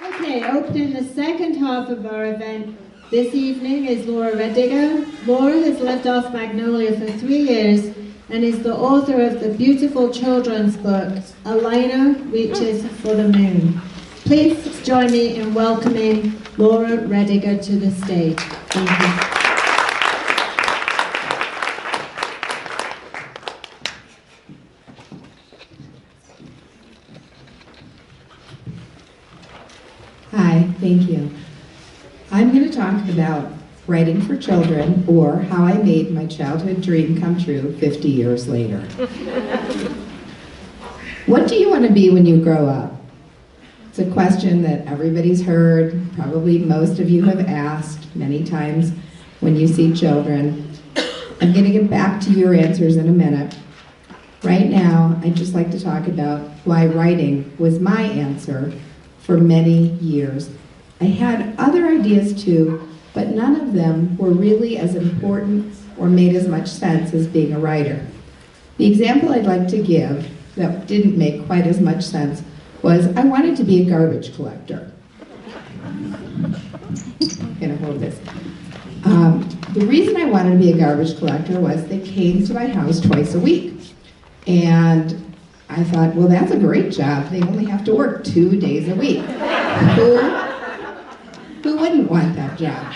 Okay, opening the second half of our event this evening is Laura Roettiger. Laura has lived off Magnolia for 3 years and is the author of the beautiful children's book, ALIANA Reaches for the Moon. Please join me in welcoming Laura Roettiger to the stage. Thank you. Hi, thank you. I'm going to talk about writing for children, or how I made my childhood dream come true 50 years later. What do you want to be when you grow up? It's a question that everybody's heard, probably most of you have asked many times when you see children. I'm going to get back to your answers in a minute. Right now, I'd just like to talk about why writing was my answer for many years. I had other ideas too, but none of them were really as important or made as much sense as being a writer. The example I'd like to give that didn't make quite as much sense was I wanted to be a garbage collector. I'm gonna hold this. The reason I wanted to be a garbage collector was they came to my house twice a week. And I thought, well, that's a great job. They only have to work 2 days a week. Who wouldn't want that job?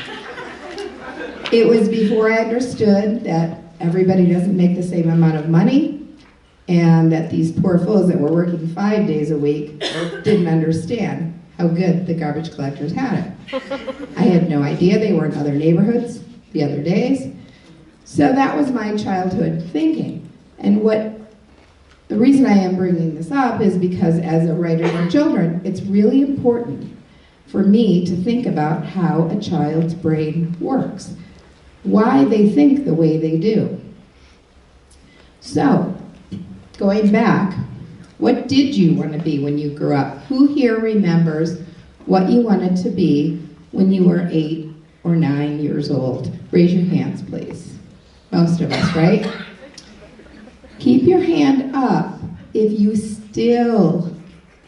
It was before I understood that everybody doesn't make the same amount of money, and that these poor fools that were working 5 days a week didn't understand how good the garbage collectors had it. I had no idea they were in other neighborhoods the other days. So that was my childhood thinking. And the reason I am bringing this up is because as a writer for children, it's really important for me to think about how a child's brain works, why they think the way they do. So, going back, what did you want to be when you grew up? Who here remembers what you wanted to be when you were 8 or 9 years old? Raise your hands, please. Most of us, right? Keep your hand up if you still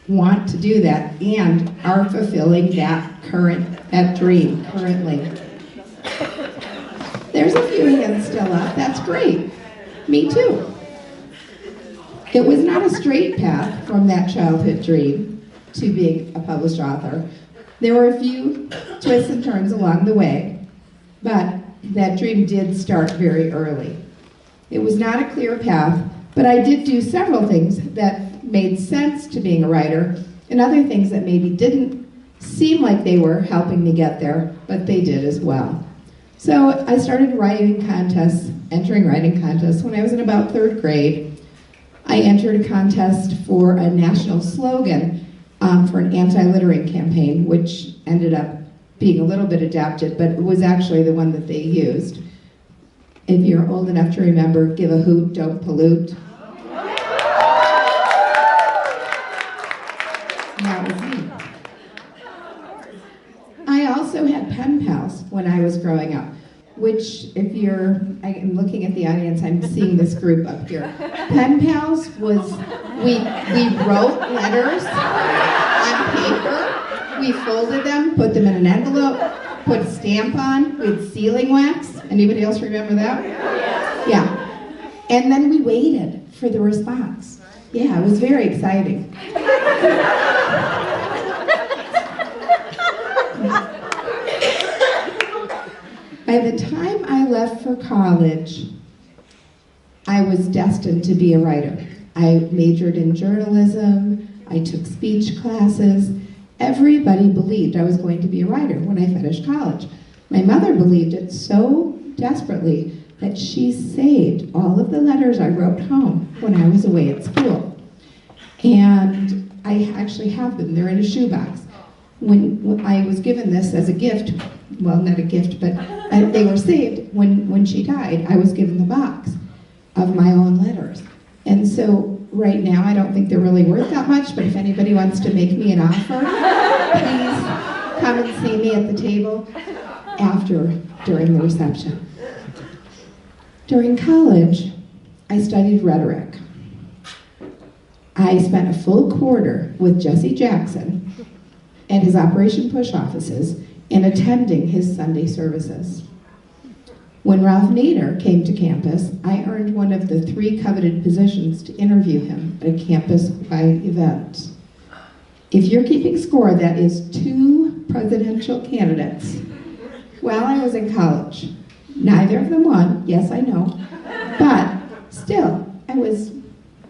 want to do that and are fulfilling that dream currently. There's a few hands still up. That's great. Me too. It was not a straight path from that childhood dream to being a published author. There were a few twists and turns along the way, but that dream did start very early. It was not a clear path, but I did do several things that made sense to being a writer, and other things that maybe didn't seem like they were helping me get there, but they did as well. So I started entering writing contests when I was in about 3rd grade. I entered a contest for a national slogan for an anti-littering campaign, which ended up being a little bit adapted, but it was actually the one that they used. If you're old enough to remember, give a hoot, don't pollute. That was me. I also had pen pals when I was growing up, which I'm looking at the audience, I'm seeing this group up here. Pen pals was, we wrote letters on paper, we folded them, put them in an envelope, put a stamp on with sealing wax. Anybody else remember that? Yeah. And then we waited for the response. Yeah, it was very exciting. By the time I left for college, I was destined to be a writer. I majored in journalism, I took speech classes. Everybody believed I was going to be a writer when I finished college. My mother believed it so desperately that she saved all of the letters I wrote home when I was away at school. And I actually have them, they're in a shoebox. When I was given this as a gift, well, not a gift, but they were saved. When she died, I was given the box of my own letters. And so right now, I don't think they're really worth that much, but if anybody wants to make me an offer, please come and see me at the table during the reception. During college, I studied rhetoric. I spent a full quarter with Jesse Jackson at his Operation Push offices and attending his Sunday services. When Ralph Nader came to campus, I earned one of the 3 coveted positions to interview him at a campus-wide event. If you're keeping score, that is 2 presidential candidates while I was in college. Neither of them won, yes I know, but still, I was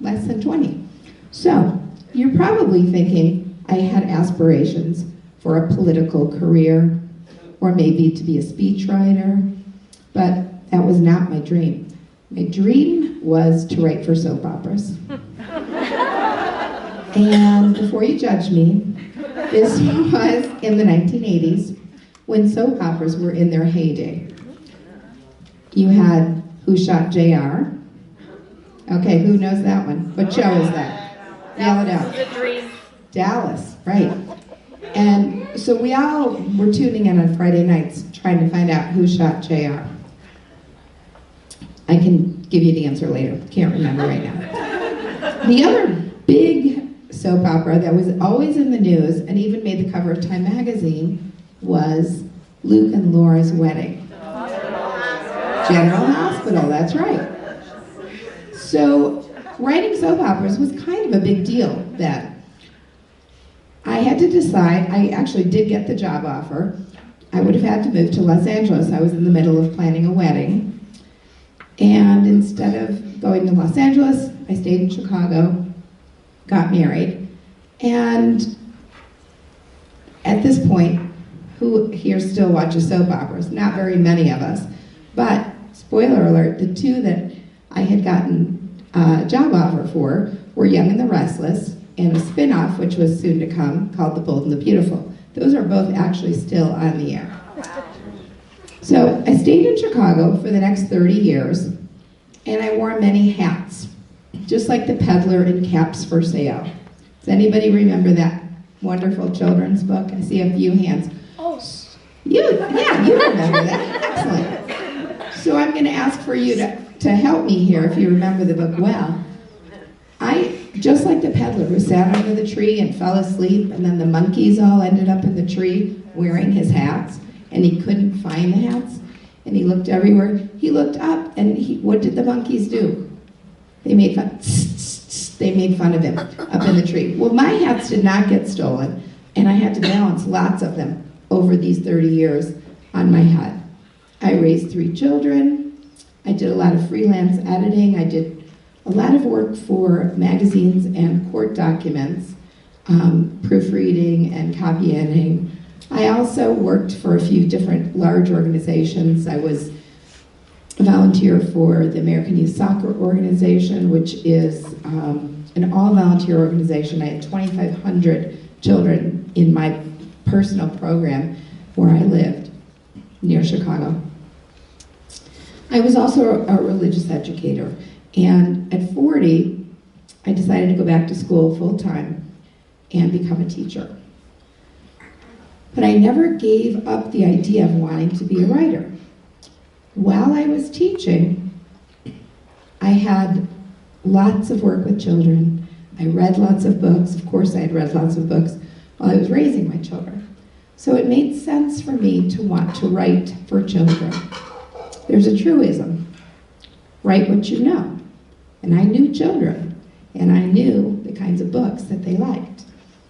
less than 20. So, you're probably thinking I had aspirations for a political career, or maybe to be a speechwriter, but that was not my dream. My dream was to write for soap operas. And before you judge me, this was in the 1980s when soap operas were in their heyday. You had Who Shot JR? Okay, who knows that one? What show is that? Yell it out. The Dream. Dallas, right. And so we all were tuning in on Friday nights trying to find out who shot JR. I can give you the answer later. Can't remember right now. The other big soap opera that was always in the news and even made the cover of Time magazine was Luke and Laura's Wedding. General Hospital, that's right. So writing soap operas was kind of a big deal then. I had to decide. I actually did get the job offer. I would have had to move to Los Angeles. I was in the middle of planning a wedding. And instead of going to Los Angeles, I stayed in Chicago, got married. And at this point, who here still watches soap operas? Not very many of us. But, spoiler alert, the 2 that I had gotten a job offer for were Young and the Restless and a spin-off, which was soon to come, called The Bold and the Beautiful. Those are both actually still on the air. So I stayed in Chicago for the next 30 years, and I wore many hats, just like the Peddler in Caps for Sale. Does anybody remember that wonderful children's book? I see a few hands. Oh, You remember that. Excellent. So I'm going to ask for you to help me here if you remember the book well. Just like the peddler who sat under the tree and fell asleep, and then the monkeys all ended up in the tree wearing his hats, and he couldn't find the hats, and he looked everywhere. He looked up, and what did the monkeys do? They made fun. They made fun of him up in the tree. Well, my hats did not get stolen, and I had to balance lots of them over these 30 years on my head. I raised 3 children. I did a lot of freelance editing. I did a lot of work for magazines and court documents, proofreading and copy editing. I also worked for a few different large organizations. I was a volunteer for the American Youth Soccer Organization, which is an all-volunteer organization. I had 2,500 children in my personal program where I lived, near Chicago. I was also a religious educator. And at 40, I decided to go back to school full-time and become a teacher. But I never gave up the idea of wanting to be a writer. While I was teaching, I had lots of work with children. I read lots of books. Of course, I had read lots of books while I was raising my children. So it made sense for me to want to write for children. There's a truism. Write what you know. And I knew children, and I knew the kinds of books that they liked.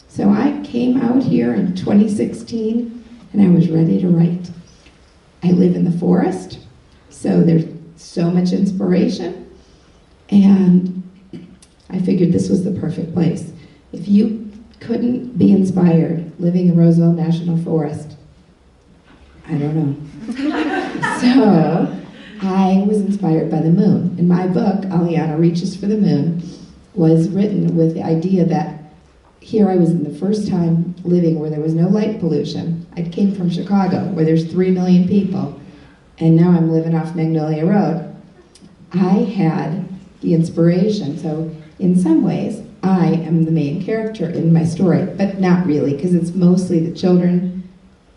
So I came out here in 2016, and I was ready to write. I live in the forest, so there's so much inspiration, and I figured this was the perfect place. If you couldn't be inspired living in Roosevelt National Forest, I don't know. So I was inspired by the moon. And my book, ALIANA Reaches for the Moon, was written with the idea that here I was in the first time living where there was no light pollution. I came from Chicago, where there's 3 million people, and now I'm living off Magnolia Road. I had the inspiration, so in some ways, I am the main character in my story, but not really, because it's mostly the children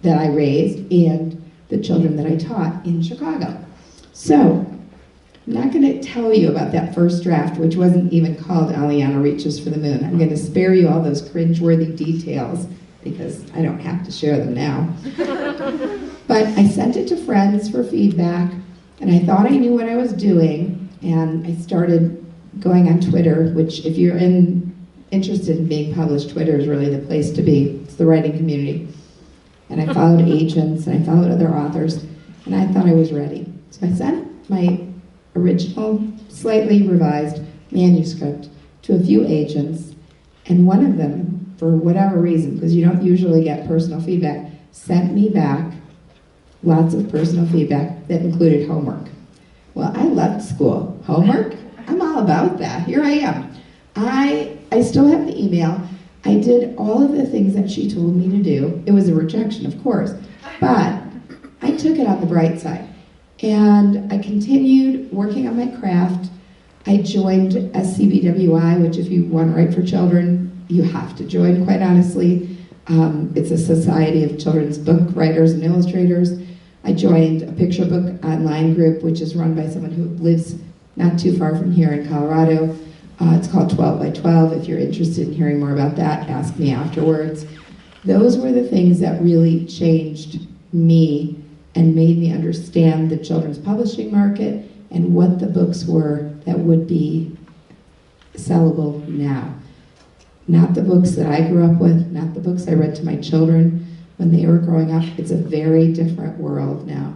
that I raised and the children that I taught in Chicago. So, I'm not going to tell you about that first draft, which wasn't even called ALIANA Reaches for the Moon. I'm going to spare you all those cringeworthy details because I don't have to share them now. But I sent it to friends for feedback, and I thought I knew what I was doing, and I started going on Twitter, which if you're interested in being published, Twitter is really the place to be. It's the writing community. And I followed agents, and I followed other authors, and I thought I was ready. So I sent my original, slightly revised manuscript to a few agents, and one of them, for whatever reason, because you don't usually get personal feedback, sent me back lots of personal feedback that included homework. Well, I left school. Homework? I'm all about that. Here I am. I still have the email. I did all of the things that she told me to do. It was a rejection, of course, but I took it on the bright side. And I continued working on my craft. I joined SCBWI, which if you want to write for children, you have to join, quite honestly. It's a society of children's book writers and illustrators. I joined a picture book online group, which is run by someone who lives not too far from here in Colorado. It's called 12 by 12. If you're interested in hearing more about that, ask me afterwards. Those were the things that really changed me and made me understand the children's publishing market and what the books were that would be sellable now. Not the books that I grew up with, not the books I read to my children when they were growing up. It's a very different world now.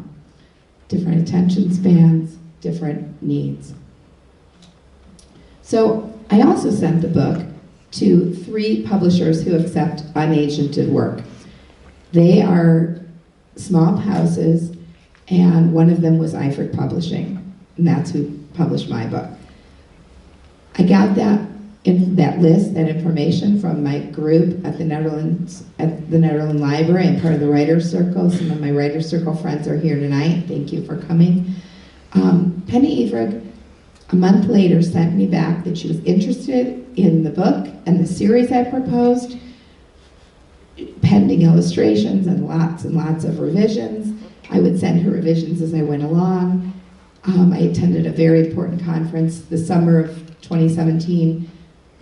Different attention spans, different needs. So I also sent the book to 3 publishers who accept unagented work. They are small houses, and one of them was Eifert Publishing, and that's who published my book. I got that list, that information from my group at the Netherlands Library. I'm part of the Writers Circle. Some of my Writers Circle friends are here tonight. Thank you for coming. Penny Evrig, a month later, sent me back that she was interested in the book and the series I proposed, pending illustrations and lots of revisions. I would send her revisions as I went along. I attended a very important conference the summer of 2017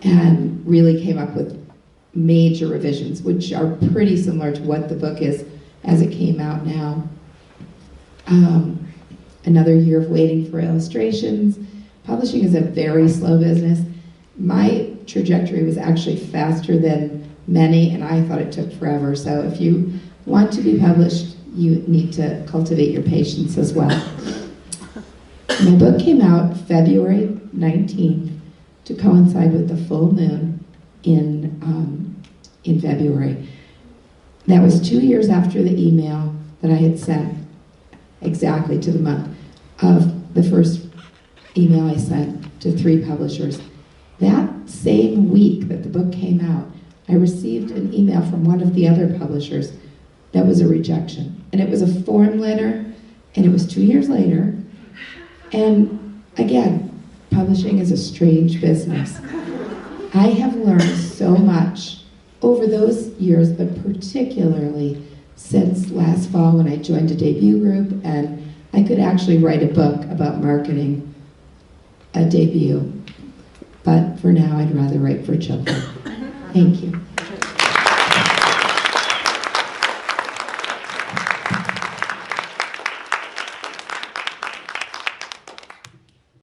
and really came up with major revisions, which are pretty similar to what the book is as it came out now. Another year of waiting for illustrations. Publishing is a very slow business. My trajectory was actually faster than many, and I thought it took forever. So if you want to be published, you need to cultivate your patience as well. My book came out February 19th to coincide with the full moon in February. That was 2 years after the email that I had sent, exactly to the month of the first email I sent to 3 publishers. That same week that the book came out, I received an email from one of the other publishers that was a rejection. And it was a form letter, and it was 2 years later. And again, publishing is a strange business. I have learned so much over those years, but particularly since last fall when I joined a debut group, and I could actually write a book about marketing a debut. But for now, I'd rather write for children. Thank you.